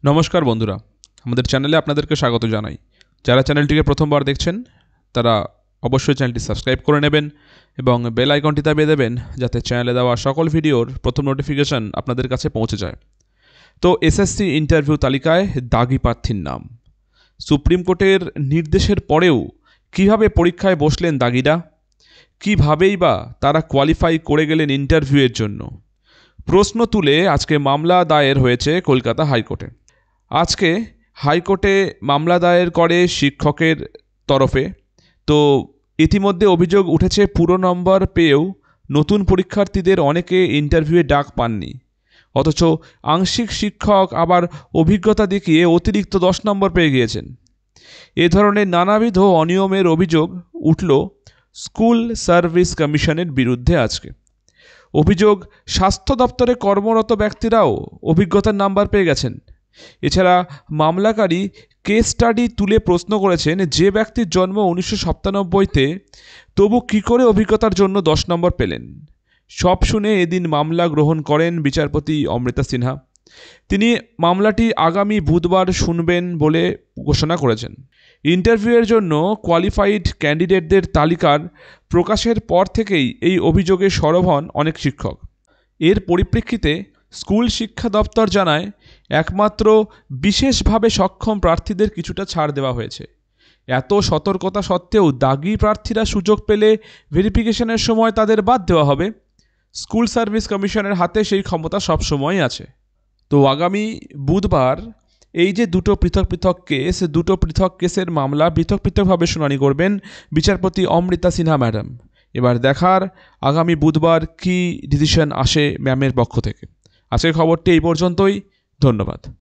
নমস্কার বন্ধুরা, আমাদের চ্যানেলে আপনাদেরকে স্বাগত জানাই। যারা চ্যানেলটিকে প্রথমবার দেখছেন তারা অবশ্যই চ্যানেলটি সাবস্ক্রাইব করে নেবেন এবং বেল আইকনটি দাবিয়ে দেবেন যাতে চ্যানেলে দেওয়া সকল ভিডিওর প্রথম নোটিফিকেশন আপনাদের কাছে পৌঁছে যায়। তো এসএসসি ইন্টারভিউ তালিকায় দাগি প্রার্থীর নাম। সুপ্রিম কোর্টের নির্দেশের পরেও কিভাবে পরীক্ষায় বসলেন দাগিরা, কীভাবেই বা তারা কোয়ালিফাই করে গেলেন ইন্টারভিউয়ের জন্য, প্রশ্ন তুলে আজকে মামলা দায়ের হয়েছে কলকাতা হাইকোর্টে। আজকে হাইকোর্টে মামলা দায়ের করে শিক্ষকের তরফে। তো ইতিমধ্যে অভিযোগ উঠেছে পুরো নম্বর পেয়েও নতুন পরীক্ষার্থীদের অনেকে ইন্টারভিউয়ে ডাক পাননি, অথচ আংশিক শিক্ষক আবার অভিজ্ঞতা দেখিয়ে অতিরিক্ত 10 নম্বর পেয়ে গিয়েছেন। এ ধরনের নানাবিধ অনিয়মের অভিযোগ উঠল স্কুল সার্ভিস কমিশনের বিরুদ্ধে আজকে। অভিযোগ স্বাস্থ্য দপ্তরে কর্মরত ব্যক্তিরাও অভিজ্ঞতার নাম্বার পেয়ে গেছেন। এছাড়া মামলাকারী কেস স্টাডি তুলে প্রশ্ন করেছেন যে ব্যক্তির জন্ম 1997-তে তবু কী করে অভিজ্ঞতার জন্য 10 নম্বর পেলেন। সব শুনে এদিন মামলা গ্রহণ করেন বিচারপতি অমৃতা সিনহা। তিনি মামলাটি আগামী বুধবার শুনবেন বলে ঘোষণা করেছেন। ইন্টারভিউয়ের জন্য কোয়ালিফাইড ক্যান্ডিডেটদের তালিকার প্রকাশের পর থেকেই এই অভিযোগে সরব হন অনেক শিক্ষক। এর পরিপ্রেক্ষিতে স্কুল শিক্ষা দপ্তর জানায় একমাত্র বিশেষভাবে সক্ষম প্রার্থীদের কিছুটা ছাড় দেওয়া হয়েছে। এত সতর্কতা সত্ত্বেও দাগি প্রার্থীরা সুযোগ পেলে ভেরিফিকেশনের সময় তাদের বাদ দেওয়া হবে। স্কুল সার্ভিস কমিশনের হাতে সেই ক্ষমতা সবসময়ই আছে। তো আগামী বুধবার এই যে দুটো পৃথক পৃথক কেসের মামলা পৃথক পৃথকভাবে শুনানি করবেন বিচারপতি অমৃতা সিনহা ম্যাডাম। এবার দেখার আগামী বুধবার কী ডিসিশন আসে ম্যামের পক্ষ থেকে। আজকের খবরটি এই পর্যন্তই। ধন্যবাদ।